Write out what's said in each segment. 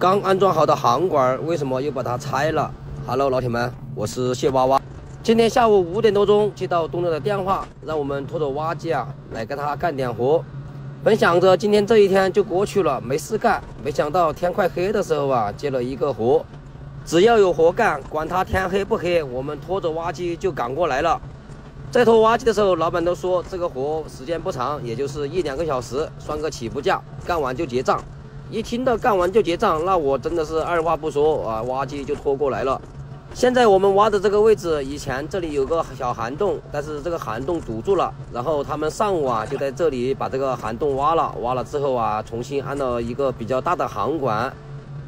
刚安装好的航管为什么又把它拆了 ？Hello， 老铁们，我是蟹娃娃。今天下午5点多钟接到东哥的电话，让我们拖着挖机来跟他干点活。本想着今天这一天就过去了，没事干，没想到天快黑的时候接了一个活。只要有活干，管他天黑不黑，我们拖着挖机就赶过来了。在拖挖机的时候，老板都说这个活时间不长，也就是1-2个小时，算个起步价，干完就结账。一听到干完就结账，那我真的是二话不说挖机就拖过来了。现在我们挖的这个位置，以前这里有个小涵洞，但是这个涵洞堵住了，然后他们上午就在这里把这个涵洞挖了之后重新安了一个比较大的航管。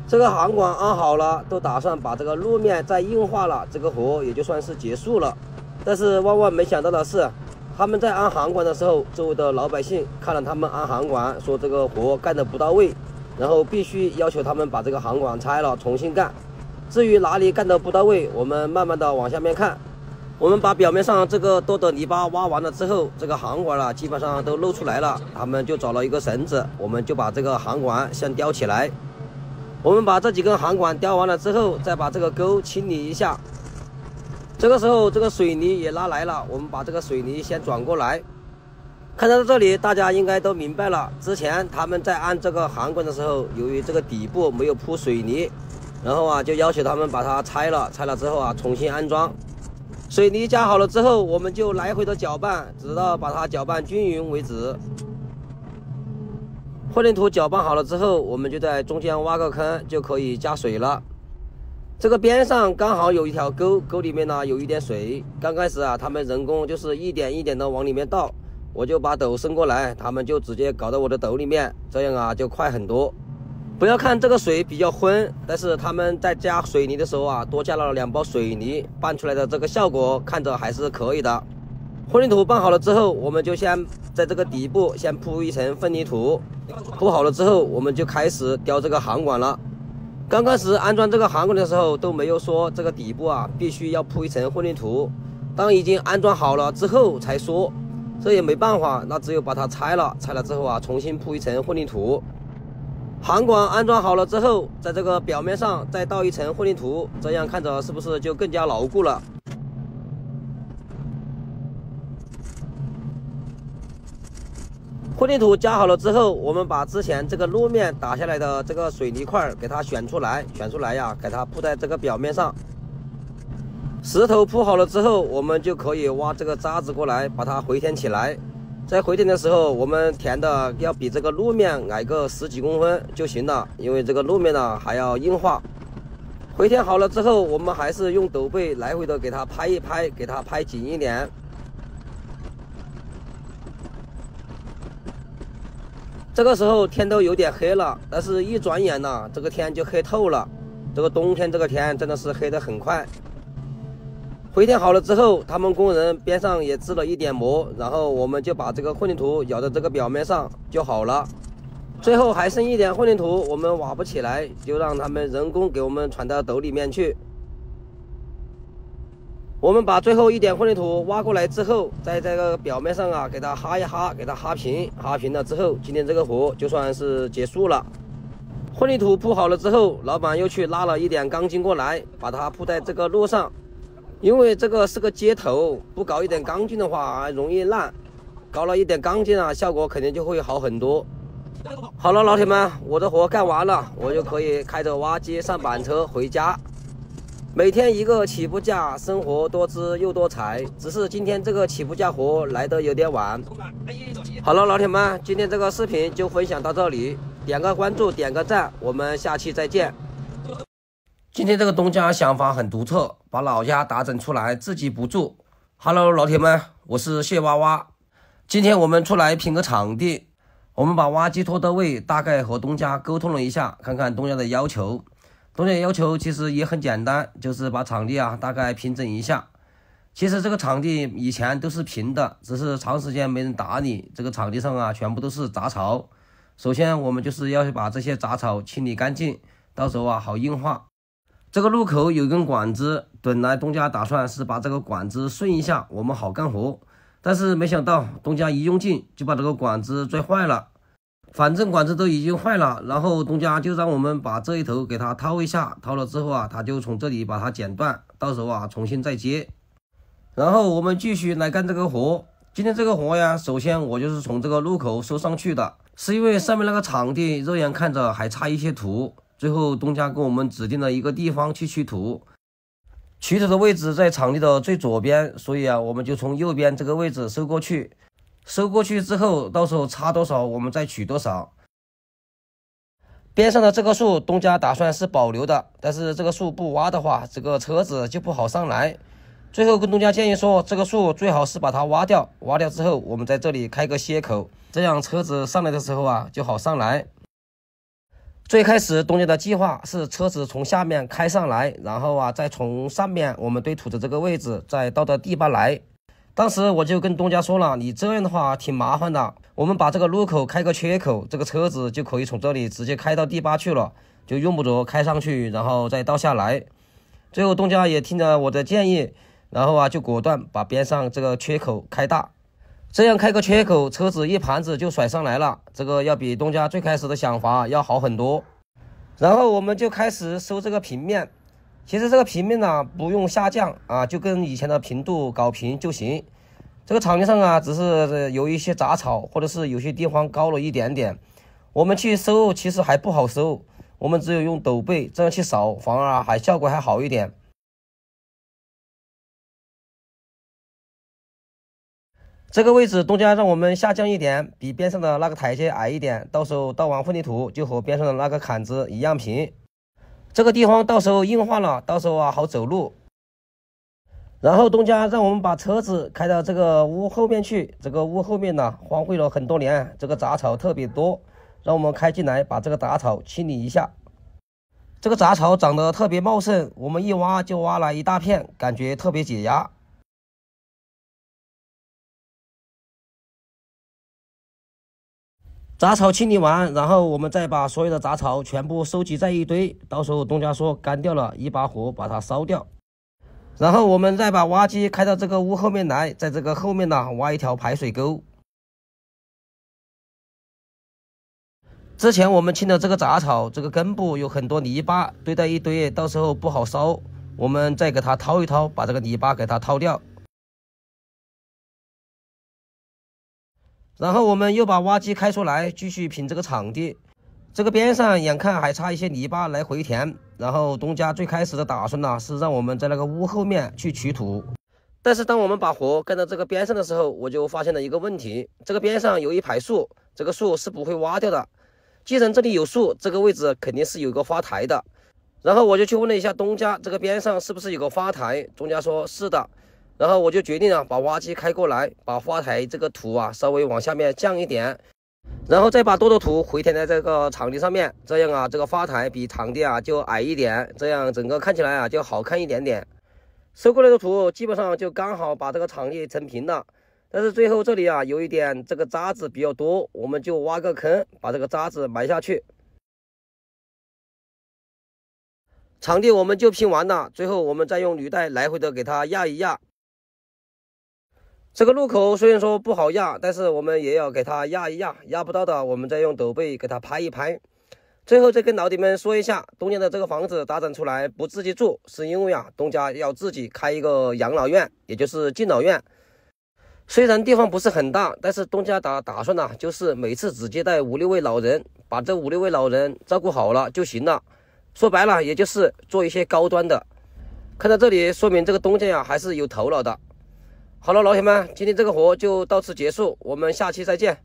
这个航管安好了，都打算把这个路面再硬化了，这个活也就算是结束了。但是万万没想到的是，他们在安航管的时候，周围的老百姓看了他们安航管，说这个活干得不到位，然后必须要求他们把这个航管拆了重新干。至于哪里干得不到位，我们慢慢的往下面看。我们把表面上这个多的泥巴挖完了之后，这个航管基本上都露出来了，他们就找了一个绳子，我们就把这个航管先吊起来。我们把这几根航管吊完了之后，再把这个沟清理一下。这个时候这个水泥也拉来了，我们把这个水泥先转过来。看到这里，大家应该都明白了，之前他们在安这个航管的时候，由于这个底部没有铺水泥，然后就要求他们把它拆了之后重新安装。水泥加好了之后，我们就来回的搅拌，直到把它搅拌均匀为止。混凝土搅拌好了之后，我们就在中间挖个坑，就可以加水了。这个边上刚好有一条沟，沟里面有一点水。刚开始他们人工就是一点一点的往里面倒，我就把斗伸过来，他们就直接搞到我的斗里面，这样就快很多。不要看这个水比较浑，但是他们在加水泥的时候多加了2包水泥，拌出来的这个效果看着还是可以的。混凝土拌好了之后，我们就先在这个底部先铺一层混凝土，铺好了之后，我们就开始吊这个航管了。刚开始安装这个航管的时候都没有说这个底部必须要铺一层混凝土，当已经安装好了之后才说，这也没办法，那只有把它拆了之后重新铺一层混凝土。航管安装好了之后，在这个表面上再倒一层混凝土，这样看着是不是就更加牢固了？混凝土加好了之后，我们把之前这个路面打下来的这个水泥块给它选出来给它铺在这个表面上。石头铺好了之后，我们就可以挖这个渣子过来，把它回填起来。在回填的时候，我们填的要比这个路面矮个10几公分就行了，因为这个路面还要硬化。回填好了之后，我们还是用斗背来回的给它拍一拍，给它拍紧一点。这个时候天都有点黑了，但是一转眼这个天就黑透了。这个冬天这个天真的是黑得很快。回填好了之后，他们工人边上也支了一点膜，然后我们就把这个混凝土舀到这个表面上就好了。最后还剩一点混凝土，我们挖不起来，就让他们人工给我们传到斗里面去。我们把最后一点混凝土挖过来之后，在这个表面上给它哈一哈，给它哈平，哈平了之后，今天这个活就算是结束了。混凝土铺好了之后，老板又去拉了一点钢筋过来，把它铺在这个路上。因为这个是个接头，不搞一点钢筋的话容易烂，搞了一点钢筋效果肯定就会好很多。好了，老铁们，我的活干完了，我就可以开着挖机上板车回家。每天一个起步价，生活多姿又多彩。只是今天这个起步价活来得有点晚。好了，老铁们，今天这个视频就分享到这里，点个关注，点个赞，我们下期再见。今天这个东家想法很独特，把老家打整出来，自己不住。Hello， 老铁们，我是蟹娃娃。今天我们出来拼个场地，我们把挖机拖到位，大概和东家沟通了一下，看看东家的要求。东家的要求其实也很简单，就是把场地大概平整一下。其实这个场地以前都是平的，只是长时间没人打理，这个场地上全部都是杂草。首先我们就是要把这些杂草清理干净，到时候好硬化。这个路口有根管子，本来东家打算是把这个管子顺一下，我们好干活。但是没想到东家一用劲就把这个管子拽坏了。反正管子都已经坏了，然后东家就让我们把这一头给它掏一下，掏了之后啊，他就从这里把它剪断，到时候啊重新再接。然后我们继续来干这个活。今天这个活呀，首先我就是从这个路口收上去的，是因为上面那个场地肉眼看着还差一些土，最后东家给我们指定了一个地方去取土。取土的位置在场地的最左边，所以啊，我们就从右边这个位置收过去。收过去之后，到时候差多少我们再取多少。边上的这个树，东家打算是保留的，但是这个树不挖的话，这个车子就不好上来。最后跟东家建议说，这个树最好是把它挖掉，挖掉之后，我们在这里开个切口，这样车子上来的时候啊就好上来。最开始东家的计划是车子从下面开上来，然后啊再从上面我们堆土的这个位置再倒到地巴来。当时我就跟东家说了，你这样的话挺麻烦的，我们把这个路口开个缺口，这个车子就可以从这里直接开到地巴去了，就用不着开上去然后再倒下来。最后东家也听了我的建议，然后啊就果断把边上这个缺口开大，这样开个缺口，车子一盘子就甩上来了，这个要比东家最开始的想法要好很多。然后我们就开始收这个平面，其实这个平面呢不用下降啊，就跟以前的平度搞平就行。这个场地上啊只是有一些杂草，或者是有些地方高了一点点，我们去收其实还不好收，我们只有用斗背这样去扫，反而还效果还好一点。这个位置东家让我们下降一点，比边上的那个台阶矮一点，到时候倒完混凝土就和边上的那个坎子一样平。这个地方到时候硬化了，到时候啊好走路。然后东家让我们把车子开到这个屋后面去，这个屋后面呢荒废了很多年，这个杂草特别多，让我们开进来把这个杂草清理一下。这个杂草长得特别茂盛，我们一挖就挖了一大片，感觉特别解压。杂草清理完，然后我们再把所有的杂草全部收集在一堆，到时候东家说干掉了，一把火把它烧掉。然后我们再把挖机开到这个屋后面来，在这个后面呢挖一条排水沟。之前我们清的这个杂草，这个根部有很多泥巴堆在一堆，到时候不好烧，我们再给它掏一掏，把这个泥巴给它掏掉。然后我们又把挖机开出来，继续平这个场地。这个边上眼看还差一些泥巴来回填，然后东家最开始的打算呢是让我们在那个屋后面去取土。但是当我们把活干到这个边上的时候，我就发现了一个问题，这个边上有一排树，这个树是不会挖掉的。既然这里有树，这个位置肯定是有个发台的。然后我就去问了一下东家，这个边上是不是有个发台？东家说是的。然后我就决定了把挖机开过来，把发台这个土啊稍微往下面降一点，然后再把多的土回填在这个场地上面，这样啊这个发台比场地啊就矮一点，这样整个看起来啊就好看一点点。收过来的土基本上就刚好把这个场地撑平了，但是最后这里啊有一点这个渣子比较多，我们就挖个坑把这个渣子埋下去。场地我们就拼完了，最后我们再用履带来回的给它压一压。这个路口虽然说不好压，但是我们也要给它压一压，压不到的我们再用斗背给它拍一拍。最后再跟老弟们说一下，东家的这个房子打整出来不自己住，是因为啊东家要自己开一个养老院，也就是敬老院。虽然地方不是很大，但是东家打算呢就是每次只接待5、6位老人，把这5、6位老人照顾好了就行了。说白了也就是做一些高端的。看到这里说明这个东家呀还是有头脑的。好了，老铁们，今天这个活就到此结束，我们下期再见。